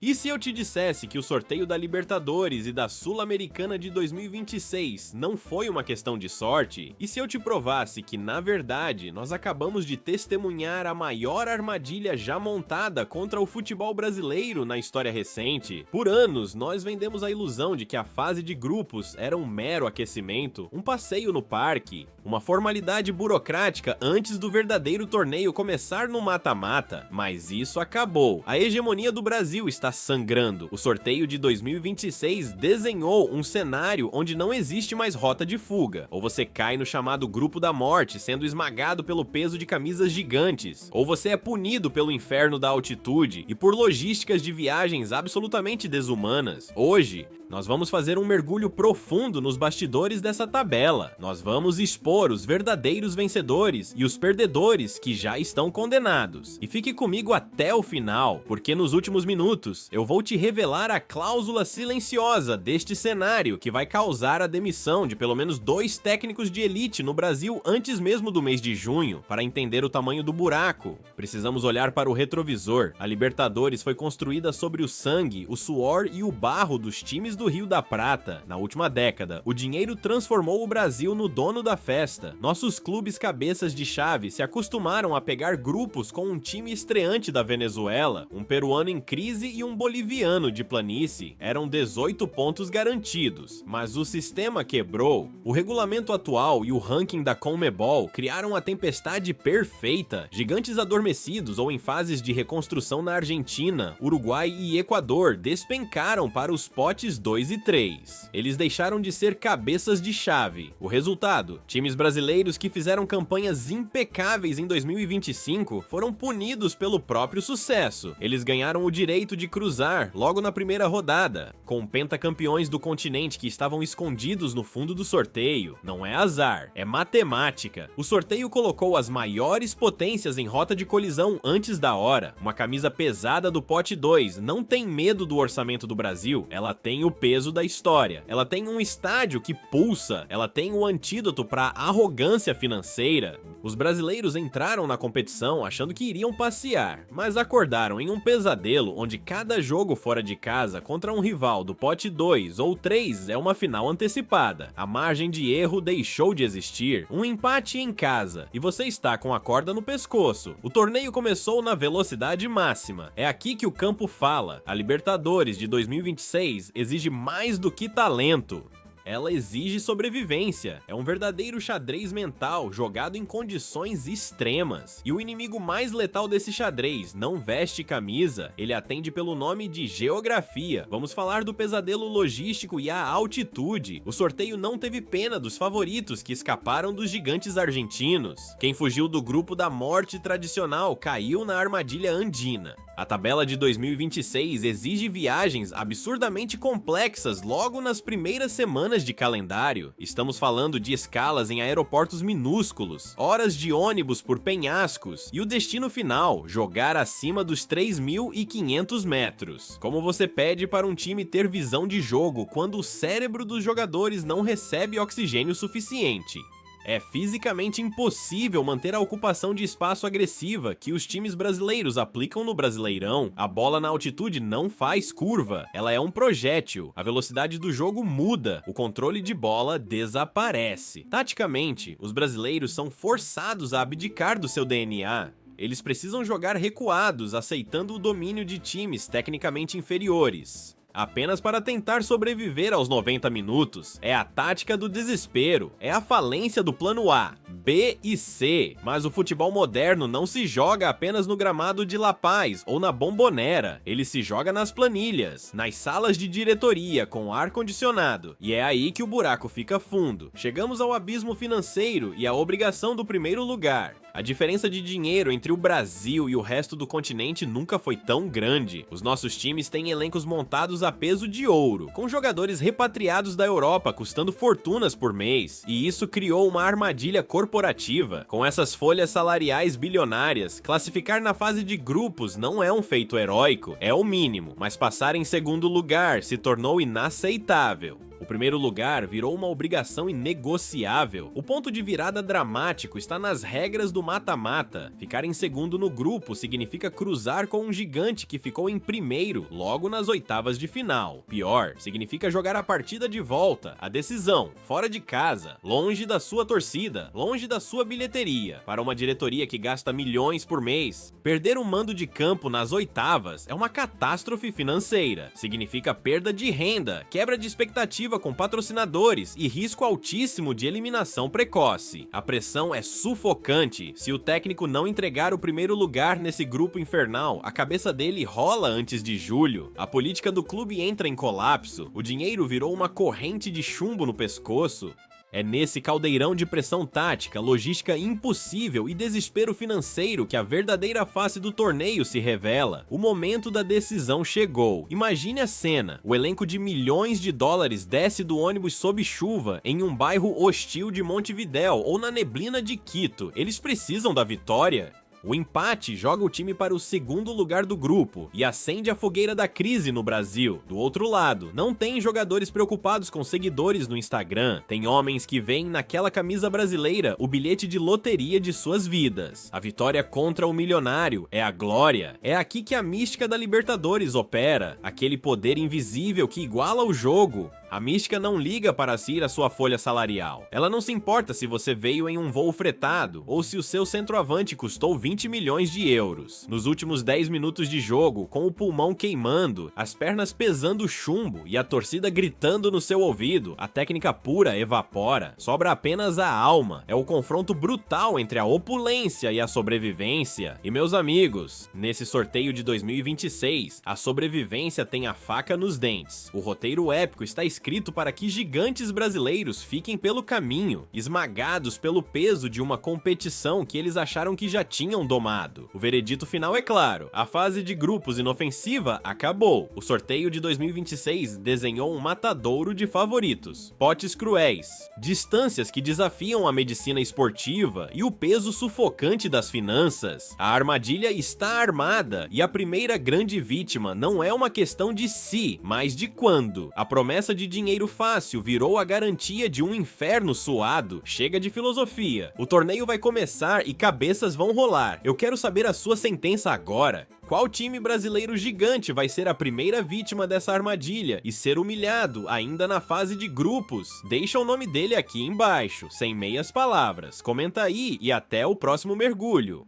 E se eu te dissesse que o sorteio da Libertadores e da Sul-Americana de 2026 não foi uma questão de sorte? E se eu te provasse que, na verdade, nós acabamos de testemunhar a maior armadilha já montada contra o futebol brasileiro na história recente? Por anos, nós vendemos a ilusão de que a fase de grupos era um mero aquecimento, um passeio no parque, uma formalidade burocrática antes do verdadeiro torneio começar no mata-mata. Mas isso acabou. A hegemonia do Brasil está sangrando. O sorteio de 2026 desenhou um cenário onde não existe mais rota de fuga. Ou você cai no chamado grupo da morte, sendo esmagado pelo peso de camisas gigantes. Ou você é punido pelo inferno da altitude e por logísticas de viagens absolutamente desumanas. Hoje, nós vamos fazer um mergulho profundo nos bastidores dessa tabela. Nós vamos expor os verdadeiros vencedores e os perdedores que já estão condenados. E fique comigo até o final, porque nos últimos minutos eu vou te revelar a cláusula silenciosa deste cenário que vai causar a demissão de pelo menos 2 técnicos de elite no Brasil antes mesmo do mês de junho. Para entender o tamanho do buraco, precisamos olhar para o retrovisor. A Libertadores foi construída sobre o sangue, o suor e o barro dos times do Rio da Prata. Na última década, o dinheiro transformou o Brasil no dono da festa. Nossos clubes cabeças de chave se acostumaram a pegar grupos com um time estreante da Venezuela, um peruano em crise e um boliviano de planície. Eram 18 pontos garantidos, mas o sistema quebrou. O regulamento atual e o ranking da Conmebol criaram a tempestade perfeita. Gigantes adormecidos ou em fases de reconstrução na Argentina, Uruguai e Equador despencaram para os potes 2 e 3. Eles deixaram de ser cabeças de chave. O resultado? Times brasileiros que fizeram campanhas impecáveis em 2025 foram punidos pelo próprio sucesso. Eles ganharam o direito de cruzar logo na primeira rodada, com pentacampeões do continente que estavam escondidos no fundo do sorteio. Não é azar, é matemática. O sorteio colocou as maiores potências em rota de colisão antes da hora. Uma camisa pesada do pote 2 não tem medo do orçamento do Brasil, ela tem o peso da história. Ela tem um estádio que pulsa, ela tem o antídoto para arrogância financeira. Os brasileiros entraram na competição achando que iriam passear, mas acordaram em um pesadelo onde cada jogo fora de casa contra um rival do pote 2 ou 3 é uma final antecipada. A margem de erro deixou de existir. Um empate em casa e você está com a corda no pescoço. O torneio começou na velocidade máxima. É aqui que o campo fala. A Libertadores de 2026 exige mais do que talento. Ela exige sobrevivência. É um verdadeiro xadrez mental jogado em condições extremas. E o inimigo mais letal desse xadrez não veste camisa, ele atende pelo nome de geografia. Vamos falar do pesadelo logístico e a altitude. O sorteio não teve pena dos favoritos que escaparam dos gigantes argentinos. Quem fugiu do grupo da morte tradicional caiu na armadilha andina. A tabela de 2026 exige viagens absurdamente complexas logo nas primeiras semanas de calendário. Estamos falando de escalas em aeroportos minúsculos, horas de ônibus por penhascos e o destino final, jogar acima dos 3.500 metros. Como você pede para um time ter visão de jogo quando o cérebro dos jogadores não recebe oxigênio suficiente? É fisicamente impossível manter a ocupação de espaço agressiva que os times brasileiros aplicam no Brasileirão. A bola na altitude não faz curva, ela é um projétil. A velocidade do jogo muda, o controle de bola desaparece. Taticamente, os brasileiros são forçados a abdicar do seu DNA. Eles precisam jogar recuados, aceitando o domínio de times tecnicamente inferiores. Apenas para tentar sobreviver aos 90 minutos. É a tática do desespero, é a falência do plano A, B e C. Mas o futebol moderno não se joga apenas no gramado de La Paz ou na Bombonera, ele se joga nas planilhas, nas salas de diretoria com ar-condicionado. E é aí que o buraco fica fundo. Chegamos ao abismo financeiro e à obrigação do primeiro lugar. A diferença de dinheiro entre o Brasil e o resto do continente nunca foi tão grande. Os nossos times têm elencos montados a peso de ouro, com jogadores repatriados da Europa custando fortunas por mês. E isso criou uma armadilha corporativa. Com essas folhas salariais bilionárias, classificar na fase de grupos não é um feito heróico, é o mínimo. Mas passar em segundo lugar se tornou inaceitável. O primeiro lugar virou uma obrigação inegociável. O ponto de virada dramático está nas regras do mata-mata. Ficar em segundo no grupo significa cruzar com um gigante que ficou em primeiro, logo nas oitavas de final. Pior, significa jogar a partida de volta, a decisão, fora de casa, longe da sua torcida, longe da sua bilheteria, para uma diretoria que gasta milhões por mês. Perder o mando de campo nas oitavas é uma catástrofe financeira. Significa perda de renda, quebra de expectativa com patrocinadores e risco altíssimo de eliminação precoce. A pressão é sufocante. Se o técnico não entregar o primeiro lugar nesse grupo infernal, a cabeça dele rola antes de julho. A política do clube entra em colapso. O dinheiro virou uma corrente de chumbo no pescoço. É nesse caldeirão de pressão tática, logística impossível e desespero financeiro que a verdadeira face do torneio se revela. O momento da decisão chegou. Imagine a cena: o elenco de milhões de dólares desce do ônibus sob chuva em um bairro hostil de Montevidéu ou na neblina de Quito. Eles precisam da vitória. O empate joga o time para o segundo lugar do grupo e acende a fogueira da crise no Brasil. Do outro lado, não tem jogadores preocupados com seguidores no Instagram. Tem homens que veem naquela camisa brasileira o bilhete de loteria de suas vidas. A vitória contra o milionário é a glória. É aqui que a mística da Libertadores opera. Aquele poder invisível que iguala o jogo. A mística não liga para si a sua folha salarial. Ela não se importa se você veio em um voo fretado ou se o seu centroavante custou 20 milhões de euros. Nos últimos 10 minutos de jogo, com o pulmão queimando, as pernas pesando chumbo e a torcida gritando no seu ouvido, a técnica pura evapora. Sobra apenas a alma. É o confronto brutal entre a opulência e a sobrevivência. E meus amigos, nesse sorteio de 2026, a sobrevivência tem a faca nos dentes. O roteiro épico está escrito para que gigantes brasileiros fiquem pelo caminho, esmagados pelo peso de uma competição que eles acharam que já tinham domado. O veredito final é claro: a fase de grupos inofensiva acabou. O sorteio de 2026 desenhou um matadouro de favoritos, potes cruéis, distâncias que desafiam a medicina esportiva e o peso sufocante das finanças. A armadilha está armada e a primeira grande vítima não é uma questão de se, mas de quando. A promessa de dinheiro fácil virou a garantia de um inferno suado. Chega de filosofia. O torneio vai começar e cabeças vão rolar. Eu quero saber a sua sentença agora. Qual time brasileiro gigante vai ser a primeira vítima dessa armadilha e ser humilhado ainda na fase de grupos? Deixa o nome dele aqui embaixo, sem meias palavras. Comenta aí e até o próximo mergulho.